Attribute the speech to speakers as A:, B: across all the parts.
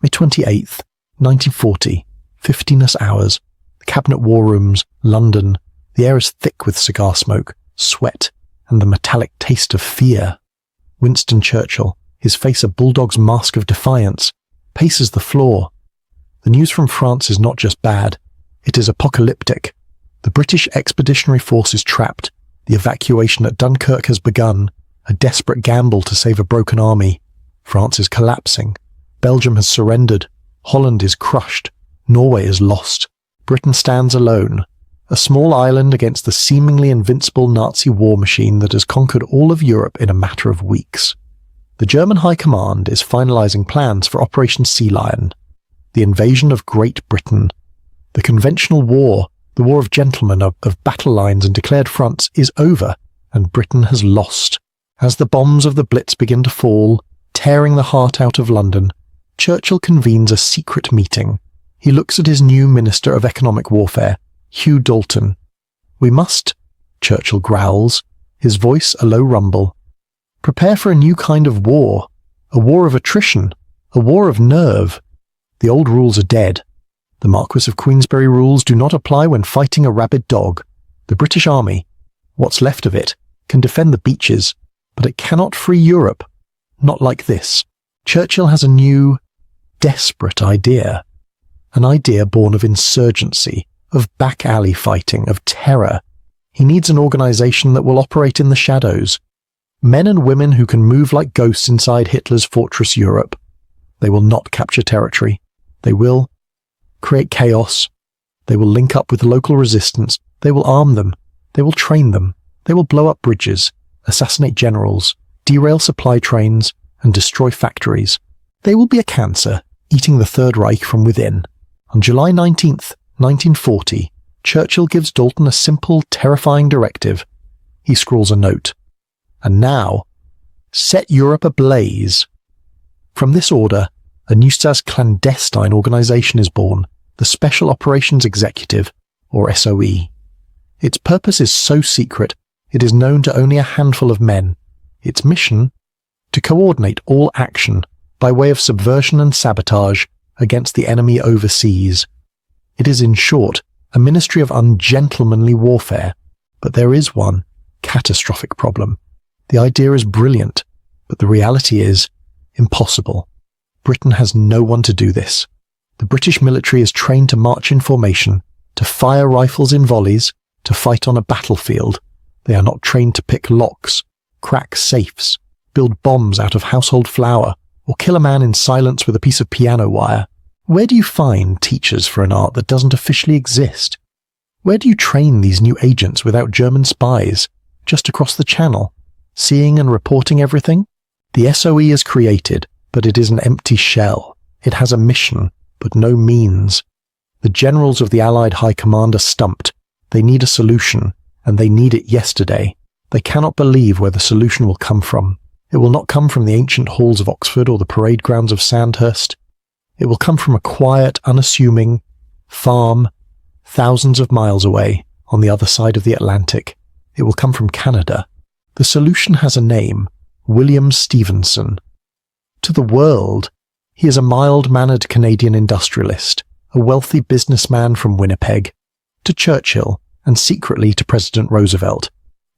A: May 28th, 1940, 15-ish hours. The Cabinet War Rooms, London. The air is thick with cigar smoke, sweat, and the metallic taste of fear. Winston Churchill, his face a bulldog's mask of defiance, paces the floor. The news from France is not just bad, it is apocalyptic. The British Expeditionary Force is trapped. The evacuation at Dunkirk has begun, a desperate gamble to save a broken army. France is collapsing. Belgium has surrendered. Holland is crushed. Norway is lost. Britain stands alone, a small island against the seemingly invincible Nazi war machine that has conquered all of Europe in a matter of weeks. The German High Command is finalizing plans for Operation Sea Lion, the invasion of Great Britain. The conventional war, the war of gentlemen, of battle lines and declared fronts, is over, and Britain has lost. As the bombs of the Blitz begin to fall, tearing the heart out of London, Churchill convenes a secret meeting. He looks at his new Minister of Economic Warfare, Hugh Dalton. "We must," Churchill growls, his voice a low rumble, "prepare for a new kind of war, a war of attrition, a war of nerve. The old rules are dead. The Marquis of Queensberry rules do not apply when fighting a rabid dog. The British Army, what's left of it, can defend the beaches, but it cannot free Europe. Not like this." Churchill has a new, desperate idea. An idea born of insurgency, of back-alley fighting, of terror. He needs an organization that will operate in the shadows. Men and women who can move like ghosts inside Hitler's fortress Europe. They will not capture territory. They will create chaos. They will link up with local resistance. They will arm them. They will train them. They will blow up bridges, assassinate generals, derail supply trains, and destroy factories. They will be a cancer, eating the Third Reich from within. On July 19th, 1940, Churchill gives Dalton a simple, terrifying directive. He scrawls a note. "And now, set Europe ablaze." From this order, a Neustadt clandestine organization is born, the Special Operations Executive, or SOE. Its purpose is so secret, it is known to only a handful of men. Its mission? To coordinate all action, by way of subversion and sabotage, against the enemy overseas. It is, in short, a ministry of ungentlemanly warfare. But there is one catastrophic problem. The idea is brilliant, but the reality is impossible. Britain has no one to do this. The British military is trained to march in formation, to fire rifles in volleys, to fight on a battlefield. They are not trained to pick locks, crack safes, build bombs out of household flour, or kill a man in silence with a piece of piano wire. Where do you find teachers for an art that doesn't officially exist? Where do you train these new agents without German spies, just across the channel, seeing and reporting everything? The SOE is created, but it is an empty shell. It has a mission, but no means. The generals of the Allied High Command are stumped. They need a solution, and they need it yesterday. They cannot believe where the solution will come from. It will not come from the ancient halls of Oxford or the parade grounds of Sandhurst. It will come from a quiet, unassuming farm thousands of miles away on the other side of the Atlantic. It will come from Canada. The solution has a name, William Stephenson. To the world, he is a mild-mannered Canadian industrialist, a wealthy businessman from Winnipeg. To Churchill, and secretly to President Roosevelt,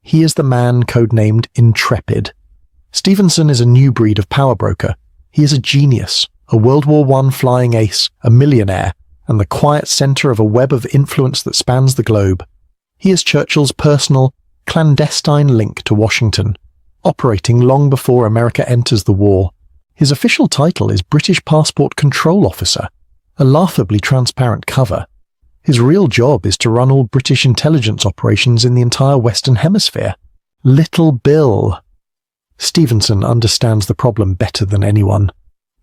A: he is the man codenamed Intrepid. Stephenson is a new breed of power broker. He is a genius, a World War I flying ace, a millionaire, and the quiet center of a web of influence that spans the globe. He is Churchill's personal, clandestine link to Washington, operating long before America enters the war. His official title is British Passport Control Officer, a laughably transparent cover. His real job is to run all British intelligence operations in the entire Western Hemisphere. Little Bill. Stephenson understands the problem better than anyone.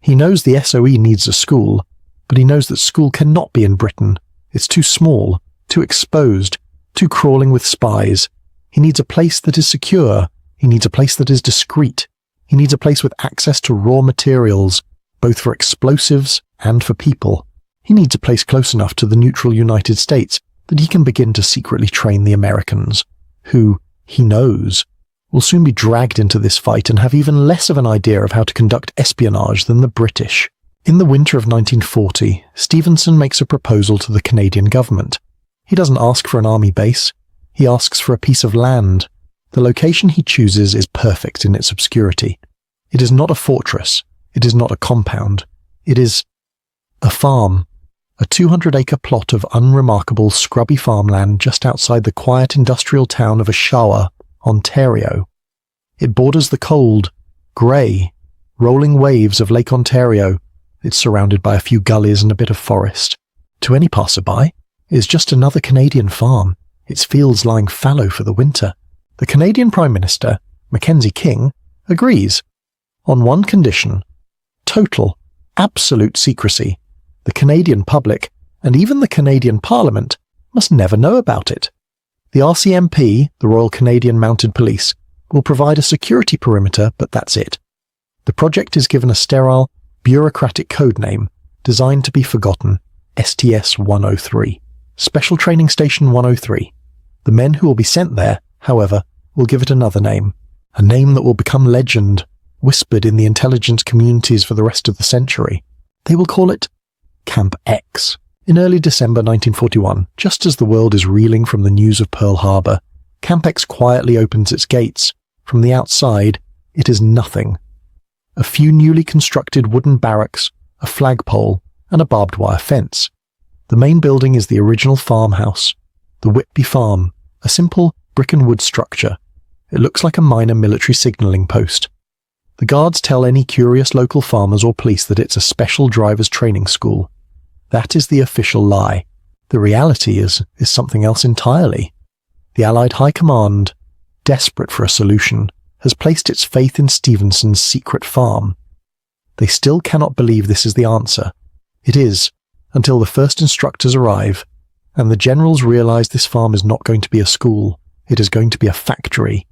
A: He knows the SOE needs a school, but he knows that school cannot be in Britain. It's too small, too exposed, too crawling with spies. He needs a place that is secure. He needs a place that is discreet. He needs a place with access to raw materials, both for explosives and for people. He needs a place close enough to the neutral United States that he can begin to secretly train the Americans, who, he knows, will soon be dragged into this fight and have even less of an idea of how to conduct espionage than the British. In the winter of 1940, Stevenson makes a proposal to the Canadian government. He doesn't ask for an army base. He asks for a piece of land. The location he chooses is perfect in its obscurity. It is not a fortress. It is not a compound. It is a farm, a 200-acre plot of unremarkable, scrubby farmland just outside the quiet industrial town of Oshawa, Ontario. It borders the cold, grey, rolling waves of Lake Ontario. It's surrounded by a few gullies and a bit of forest. To any passerby, it is just another Canadian farm, its fields lying fallow for the winter. The Canadian Prime Minister, Mackenzie King, agrees, on one condition: total, absolute secrecy. The Canadian public, and even the Canadian Parliament, must never know about it. The RCMP, the Royal Canadian Mounted Police, will provide a security perimeter, but that's it. The project is given a sterile, bureaucratic code name, designed to be forgotten: STS-103, Special Training Station 103. The men who will be sent there, however, will give it another name, a name that will become legend, whispered in the intelligence communities for the rest of the century. They will call it Camp X. In early December 1941, just as the world is reeling from the news of Pearl Harbor, Camp X quietly opens its gates. From the outside, it is nothing. A few newly constructed wooden barracks, a flagpole, and a barbed wire fence. The main building is the original farmhouse, the Whitby Farm, a simple brick and wood structure. It looks like a minor military signalling post. The guards tell any curious local farmers or police that it's a special driver's training school. That is the official lie. The reality is something else entirely. The Allied High Command, desperate for a solution, has placed its faith in Stevenson's secret farm. They still cannot believe this is the answer. It is, until the first instructors arrive, and the generals realize this farm is not going to be a school. It is going to be a factory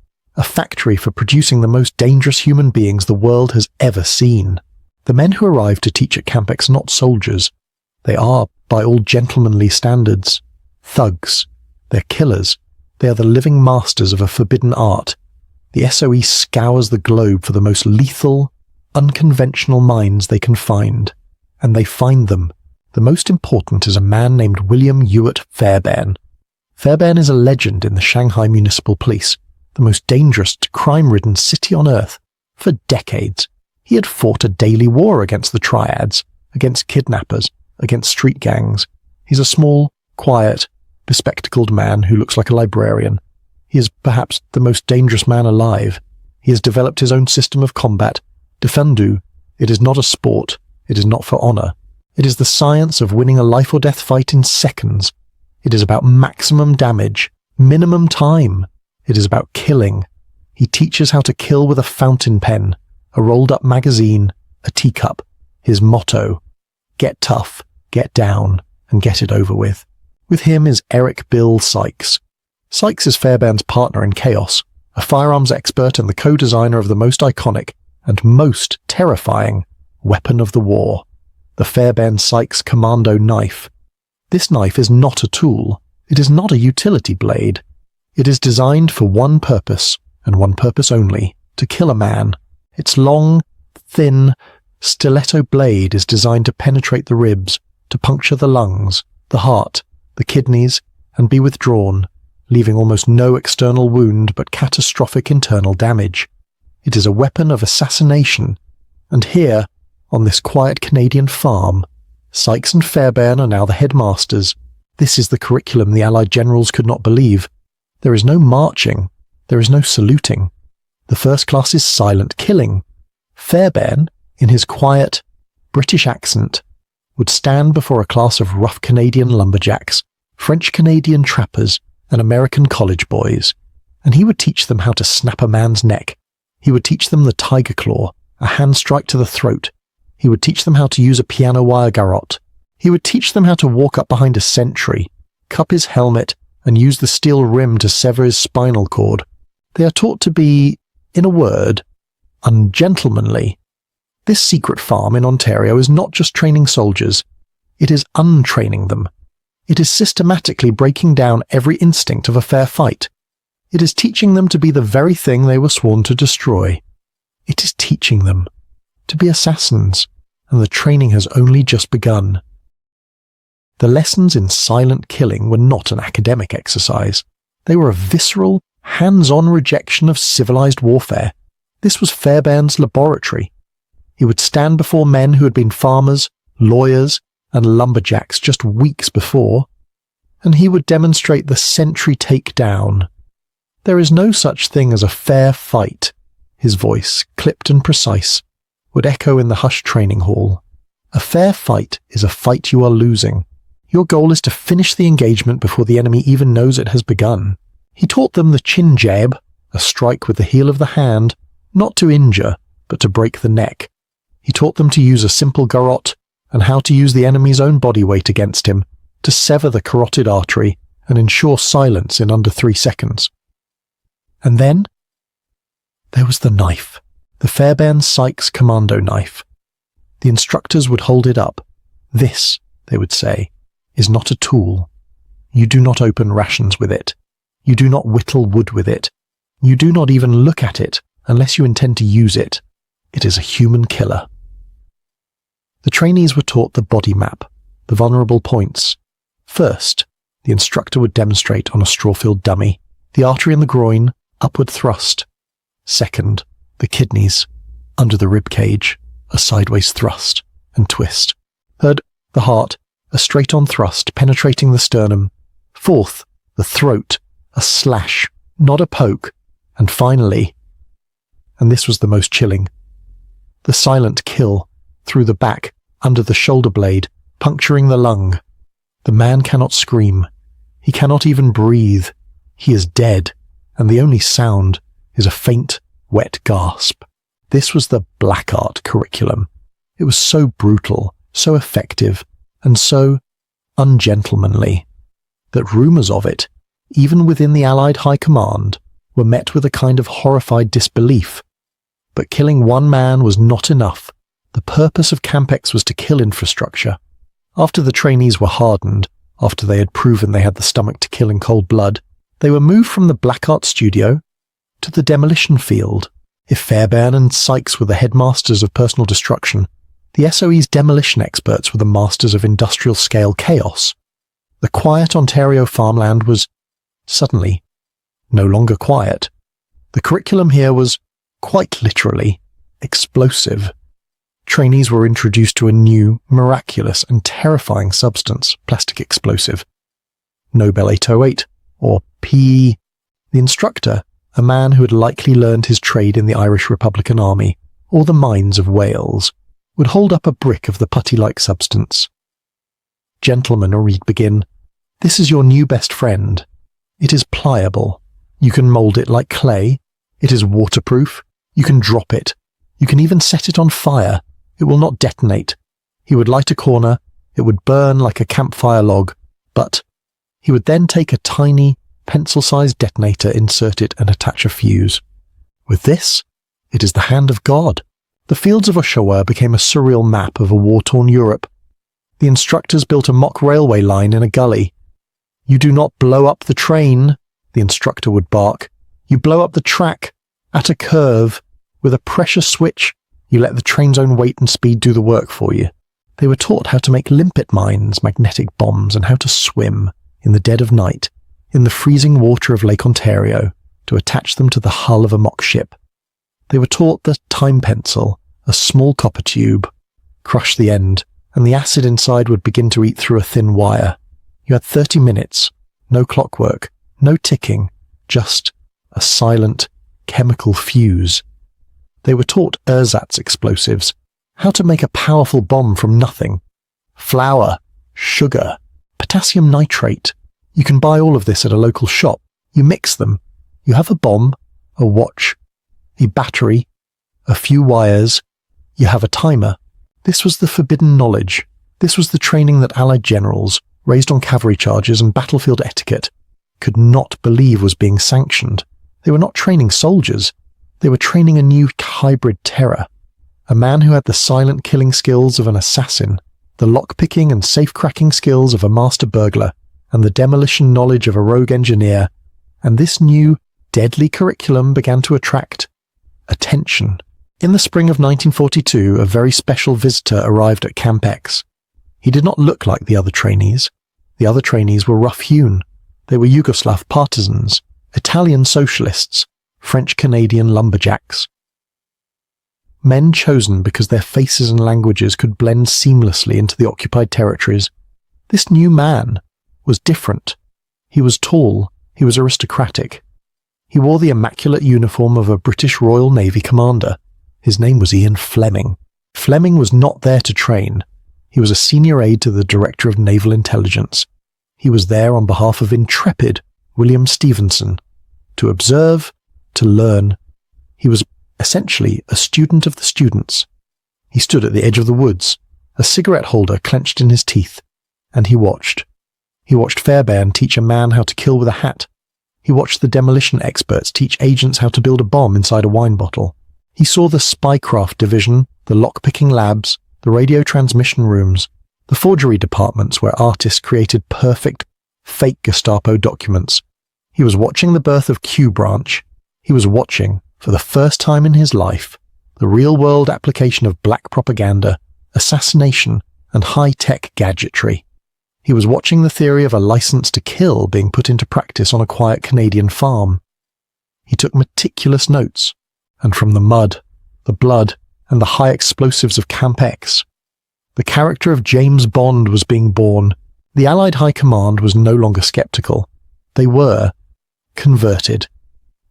A: for producing the most dangerous human beings the world has ever seen. The men who arrive to teach at Camp X are not soldiers. They are, by all gentlemanly standards, thugs. They're killers. They are the living masters of a forbidden art. The SOE scours the globe for the most lethal, unconventional minds they can find. And they find them. The most important is a man named William Ewart Fairbairn. Fairbairn is a legend in the Shanghai Municipal Police, the most dangerous, crime-ridden city on earth. For decades, he had fought a daily war against the triads, against kidnappers, against street gangs. He's a small, quiet, bespectacled man who looks like a librarian. He is perhaps the most dangerous man alive. He has developed his own system of combat, Defendu. It is not a sport. It is not for honor. It is the science of winning a life-or-death fight in seconds. It is about maximum damage, minimum time. It is about killing. He teaches how to kill with a fountain pen, a rolled-up magazine, a teacup. His motto: get tough, get down, and get it over with. With him is Eric Bill Sykes. Sykes is Fairbairn's partner in chaos, a firearms expert and the co-designer of the most iconic and most terrifying weapon of the war, the Fairbairn-Sykes Commando knife. This knife is not a tool. It is not a utility blade. It is designed for one purpose, and one purpose only: to kill a man. Its long, thin, stiletto blade is designed to penetrate the ribs, to puncture the lungs, the heart, the kidneys, and be withdrawn, leaving almost no external wound but catastrophic internal damage. It is a weapon of assassination, and here, on this quiet Canadian farm, Sykes and Fairbairn are now the headmasters. This is the curriculum the Allied generals could not believe. There is no marching. There is no saluting. The first class is silent killing. Fairbairn, in his quiet, British accent, would stand before a class of rough Canadian lumberjacks, French-Canadian trappers, and American college boys, and he would teach them how to snap a man's neck. He would teach them the tiger claw, a hand strike to the throat. He would teach them how to use a piano wire garrote. He would teach them how to walk up behind a sentry, cup his helmet, and use the steel rim to sever his spinal cord. They are taught to be, in a word, ungentlemanly. This secret farm in Ontario is not just training soldiers. It is untraining them. It is systematically breaking down every instinct of a fair fight. It is teaching them to be the very thing they were sworn to destroy. It is teaching them to be assassins. and the training has only just begun. The lessons in silent killing were not an academic exercise. They were a visceral, hands-on rejection of civilized warfare. This was Fairbairn's laboratory. He would stand before men who had been farmers, lawyers, and lumberjacks just weeks before, and he would demonstrate the sentry takedown. There is no such thing as a fair fight. His voice, clipped and precise, would echo in the hushed training hall. A fair fight is a fight you are losing. Your goal is to finish the engagement before the enemy even knows it has begun. He taught them the chin jab, a strike with the heel of the hand, not to injure, but to break the neck. He taught them to use a simple garrote, and how to use the enemy's own body weight against him, to sever the carotid artery and ensure silence in under 3 seconds. And then there was the knife, the Fairbairn Sykes commando knife. The instructors would hold it up. This, they would say, is not a tool. You do not open rations with it. You do not whittle wood with it. You do not even look at it unless you intend to use it. It is a human killer. The trainees were taught the body map, the vulnerable points. First, the instructor would demonstrate on a straw-filled dummy the artery in the groin, upward thrust. Second, the kidneys, under the rib cage, a sideways thrust and twist. Third, the heart, a straight-on thrust penetrating the sternum. Fourth, the throat, a slash, not a poke. And finally, and this was the most chilling, the silent kill through the back, under the shoulder blade, puncturing the lung. The man cannot scream. He cannot even breathe. He is dead, and the only sound is a faint, wet gasp. This was the black art curriculum. It was so brutal, so effective, and so ungentlemanly, that rumours of it, even within the Allied High Command, were met with a kind of horrified disbelief. But killing one man was not enough. The purpose of Campex was to kill infrastructure. After the trainees were hardened, after they had proven they had the stomach to kill in cold blood, they were moved from the black art studio to the demolition field. If Fairbairn and Sykes were the headmasters of personal destruction, the SOE's demolition experts were the masters of industrial-scale chaos. The quiet Ontario farmland was, suddenly, no longer quiet. The curriculum here was, quite literally, explosive. Trainees were introduced to a new, miraculous and terrifying substance, plastic explosive. Nobel 808, or PE. The instructor, a man who had likely learned his trade in the Irish Republican Army, or the mines of Wales, would hold up a brick of the putty-like substance. Gentlemen, or he'd begin, this is your new best friend. It is pliable. You can mould it like clay. It is waterproof. You can drop it. You can even set it on fire. It will not detonate. He would light a corner. It would burn like a campfire log, but he would then take a tiny, pencil-sized detonator, insert it, and attach a fuse. With this, it is the hand of God. The fields of Oshawa became a surreal map of a war-torn Europe. The instructors built a mock railway line in a gully. You do not blow up the train, the instructor would bark. You blow up the track, at a curve, with a pressure switch. You let the train's own weight and speed do the work for you. They were taught how to make limpet mines, magnetic bombs, and how to swim, in the dead of night, in the freezing water of Lake Ontario, to attach them to the hull of a mock ship. They were taught the time pencil, a small copper tube. Crush the end, and the acid inside would begin to eat through a thin wire. You had 30 minutes, no clockwork, no ticking, just a silent, chemical fuse. They were taught ersatz explosives, how to make a powerful bomb from nothing. Flour, sugar, potassium nitrate. You can buy all of this at a local shop. You mix them. You have a bomb, a watch, a battery, a few wires. You have a timer. This was the forbidden knowledge. This was the training that Allied generals, raised on cavalry charges and battlefield etiquette, could not believe was being sanctioned. They were not training soldiers. They were training a new hybrid terror. A man who had the silent killing skills of an assassin, the lock-picking and safe-cracking skills of a master burglar, and the demolition knowledge of a rogue engineer. And this new, deadly curriculum began to attract attention. In the spring of 1942, a very special visitor arrived at Camp X. He did not look like the other trainees. The other trainees were rough-hewn. They were Yugoslav partisans, Italian socialists, French-Canadian lumberjacks. Men chosen because their faces and languages could blend seamlessly into the occupied territories. This new man was different. He was tall. He was aristocratic. He wore the immaculate uniform of a British Royal Navy commander. His name was Ian Fleming. Fleming was not there to train. He was a senior aide to the Director of Naval Intelligence. He was there on behalf of intrepid William Stevenson, to observe, to learn. He was essentially a student of the students. He stood at the edge of the woods, a cigarette holder clenched in his teeth, and he watched. He watched Fairbairn teach a man how to kill with a hat. He watched the demolition experts teach agents how to build a bomb inside a wine bottle. He saw the spycraft division, the lockpicking labs, the radio transmission rooms, the forgery departments where artists created perfect, fake Gestapo documents. He was watching the birth of Q Branch. He was watching, for the first time in his life, the real-world application of black propaganda, assassination, and high-tech gadgetry. He was watching the theory of a license to kill being put into practice on a quiet Canadian farm. He took meticulous notes, and from the mud, the blood, and the high explosives of Camp X, the character of James Bond was being born. The Allied High Command was no longer skeptical. They were converted.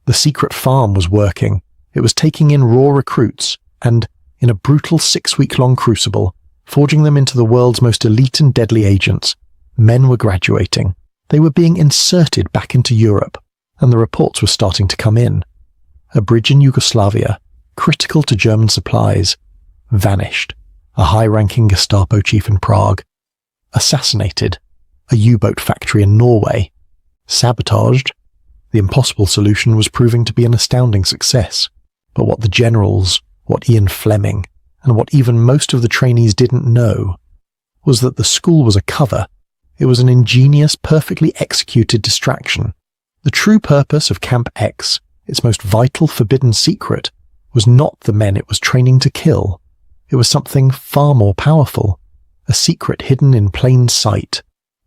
A: The secret farm was working. It was taking in raw recruits and, in a brutal 6-week-long crucible, forging them into the world's most elite and deadly agents. Men were graduating. They were being inserted back into Europe, and the reports were starting to come in. A bridge in Yugoslavia, critical to German supplies, vanished. A high-ranking Gestapo chief in Prague. Assassinated. A U-boat factory in Norway. Sabotaged. The impossible solution was proving to be an astounding success. But what the generals, what Ian Fleming, and what even most of the trainees didn't know, was that the school was a cover. It was an ingenious, perfectly executed distraction. The true purpose of Camp X, its most vital, forbidden secret, was not the men it was training to kill. It was something far more powerful, a secret hidden in plain sight,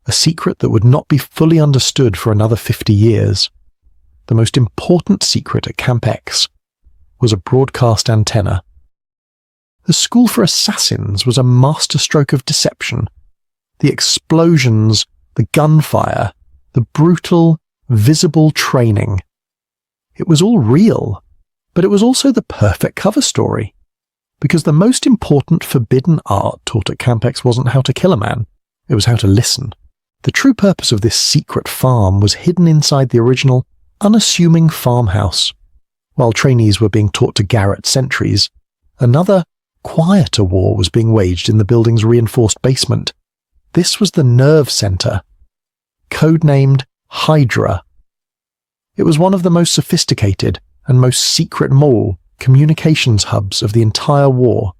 A: a secret that would not be fully understood for another 50 years. The most important secret at Camp X was a broadcast antenna. The school for assassins was a masterstroke of deception. The explosions, the gunfire, the brutal, visible training. It was all real, but it was also the perfect cover story. Because the most important forbidden art taught at Camp X wasn't how to kill a man, it was how to listen. The true purpose of this secret farm was hidden inside the original, unassuming farmhouse. While trainees were being taught to garrote sentries, another, quieter war was being waged in the building's reinforced basement. This was the nerve center, codenamed Hydra. It was one of the most sophisticated and most secret mall communications hubs of the entire war.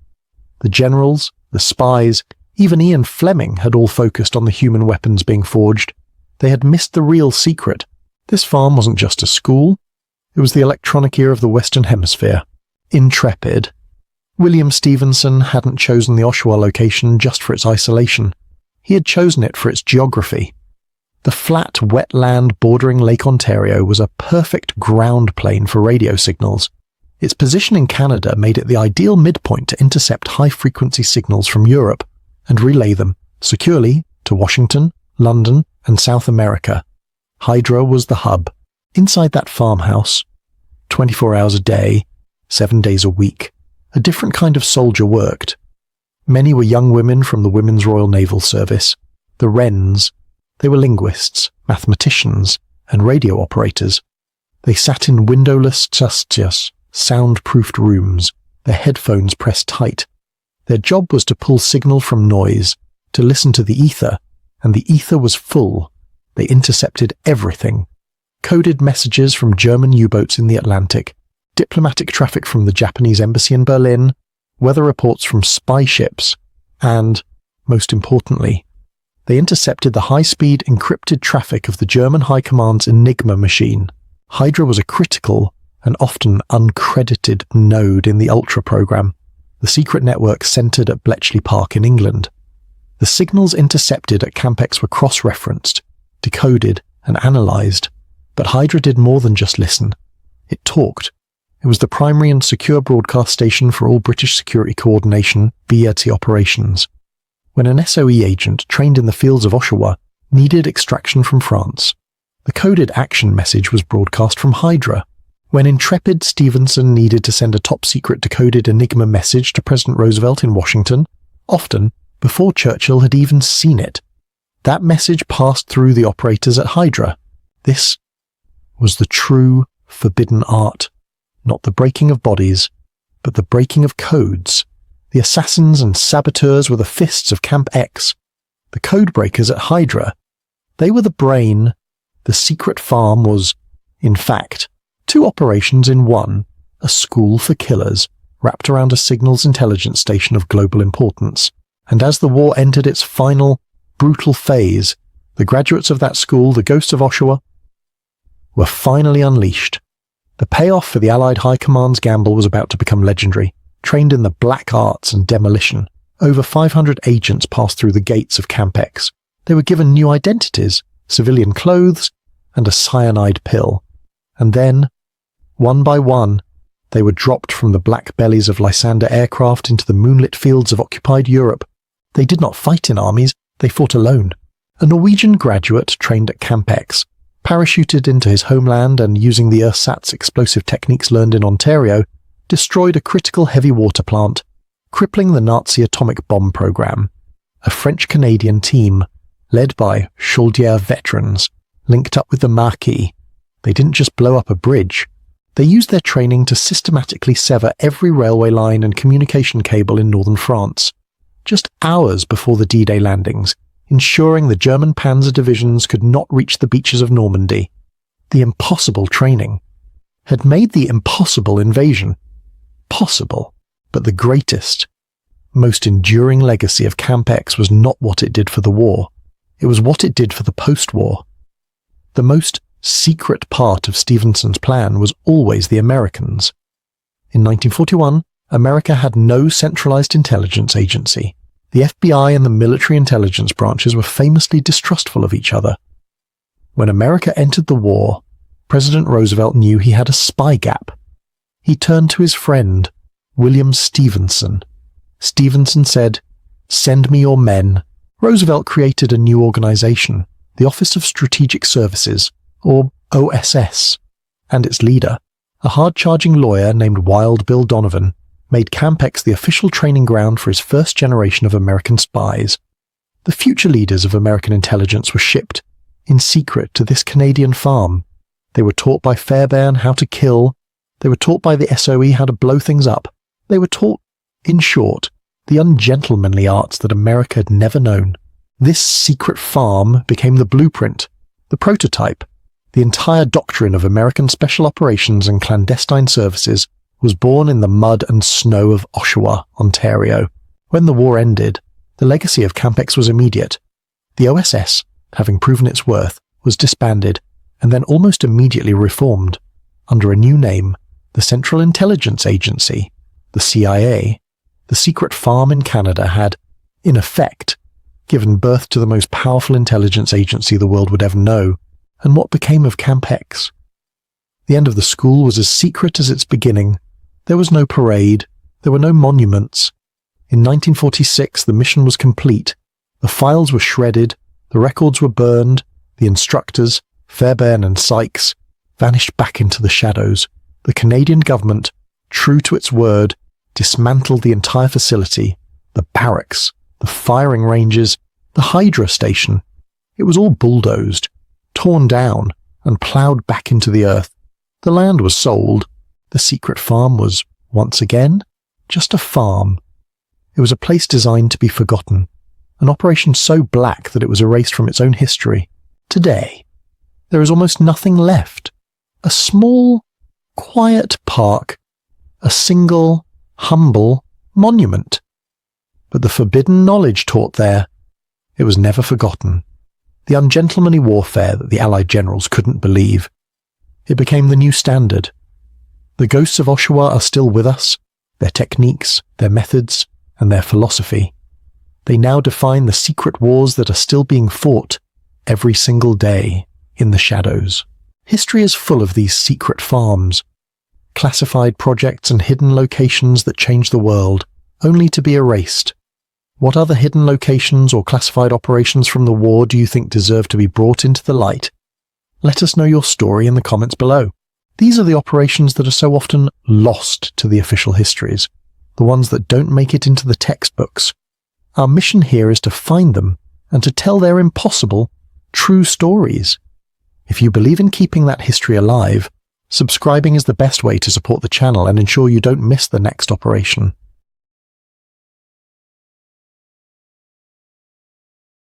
A: The generals, the spies, even Ian Fleming had all focused on the human weapons being forged. They had missed the real secret. This farm wasn't just a school. It was the electronic ear of the Western Hemisphere. Intrepid. William Stevenson hadn't chosen the Oshawa location just for its isolation. He had chosen it for its geography. The flat, wet land bordering Lake Ontario was a perfect ground plane for radio signals. Its position in Canada made it the ideal midpoint to intercept high-frequency signals from Europe and relay them securely to Washington, London, and South America. Hydra was the hub. Inside that farmhouse, 24 hours a day, 7 days a week, a different kind of soldier worked. Many were young women from the Women's Royal Naval Service, the Wrens. They were linguists, mathematicians, and radio operators. They sat in windowless justice, sound-proofed rooms, their headphones pressed tight. Their job was to pull signal from noise, to listen to the ether, and the ether was full. They intercepted everything. Coded messages from German U-boats in the Atlantic, diplomatic traffic from the Japanese embassy in Berlin, weather reports from spy ships, and, most importantly, they intercepted the high-speed encrypted traffic of the German High Command's Enigma machine. Hydra was a critical, an often uncredited node in the Ultra program, the secret network centered at Bletchley Park in England. The signals intercepted at Campex were cross-referenced, decoded, and analyzed, but Hydra did more than just listen. It talked. It was the primary and secure broadcast station for all British security coordination BRT operations. When an SOE agent trained in the fields of Oshawa needed extraction from France, the coded action message was broadcast from Hydra. When intrepid Stevenson needed to send a top-secret decoded Enigma message to President Roosevelt in Washington, often before Churchill had even seen it, that message passed through the operators at Hydra. This was the true forbidden art. Not the breaking of bodies, but the breaking of codes. The assassins and saboteurs were the fists of Camp X. The code breakers at Hydra, they were the brain. The secret farm was, in fact, two operations in one, a school for killers, wrapped around a signals intelligence station of global importance. And as the war entered its final, brutal phase, the graduates of that school, the ghosts of Oshawa, were finally unleashed. The payoff for the Allied High Command's gamble was about to become legendary. Trained in the black arts and demolition, over 500 agents passed through the gates of Camp X. They were given new identities, civilian clothes, and a cyanide pill. And then, one by one, they were dropped from the black bellies of Lysander aircraft into the moonlit fields of occupied Europe. They did not fight in armies, they fought alone. A Norwegian graduate trained at Camp X, parachuted into his homeland and using the ersatz explosive techniques learned in Ontario, destroyed a critical heavy water plant, crippling the Nazi atomic bomb program. A French-Canadian team, led by Chaudière veterans, linked up with the Marquis. They didn't just blow up a bridge. They used their training to systematically sever every railway line and communication cable in northern France, just hours before the D-Day landings, ensuring the German panzer divisions could not reach the beaches of Normandy. The impossible training had made the impossible invasion possible, but the greatest, most enduring legacy of Camp X was not what it did for the war. It was what it did for the post-war. The most secret part of Stevenson's plan was always the Americans. In 1941, America had no centralized intelligence agency. The FBI and the military intelligence branches were famously distrustful of each other. When America entered the war, President Roosevelt knew he had a spy gap. He turned to his friend, William Stevenson. Stevenson said, "Send me your men." Roosevelt created a new organization, the Office of Strategic Services, or OSS, and its leader, a hard-charging lawyer named Wild Bill Donovan, made Camp X the official training ground for his first generation of American spies. The future leaders of American intelligence were shipped, in secret, to this Canadian farm. They were taught by Fairbairn how to kill. They were taught by the SOE how to blow things up. They were taught, in short, the ungentlemanly arts that America had never known. This secret farm became the blueprint, the prototype. The entire doctrine of American special operations and clandestine services was born in the mud and snow of Oshawa, Ontario. When the war ended, the legacy of Camp X was immediate. The OSS, having proven its worth, was disbanded and then almost immediately reformed under a new name, the Central Intelligence Agency, the CIA. The secret farm in Canada had, in effect, given birth to the most powerful intelligence agency the world would ever know. And what became of Camp X? The end of the school was as secret as its beginning. There was no parade. There were no monuments. In 1946, the mission was complete. The files were shredded. The records were burned. The instructors, Fairbairn and Sykes, vanished back into the shadows. The Canadian government, true to its word, dismantled the entire facility, the barracks, the firing ranges, the Hydra station. It was all bulldozed, torn down, and ploughed back into the earth. The land was sold. The secret farm was, once again, just a farm. It was a place designed to be forgotten, an operation so black that it was erased from its own history. Today, there is almost nothing left. A small, quiet park, a single, humble monument. But the forbidden knowledge taught there, it was never forgotten. The ungentlemanly warfare that the Allied generals couldn't believe. It became the new standard. The ghosts of Oshawa are still with us, their techniques, their methods, and their philosophy. They now define the secret wars that are still being fought every single day in the shadows. History is full of these secret farms, classified projects and hidden locations that change the world, only to be erased. What other hidden locations or classified operations from the war do you think deserve to be brought into the light? Let us know your story in the comments below. These are the operations that are so often lost to the official histories, the ones that don't make it into the textbooks. Our mission here is to find them and to tell their impossible, true stories. If you believe in keeping that history alive, subscribing is the best way to support the channel and ensure you don't miss the next operation.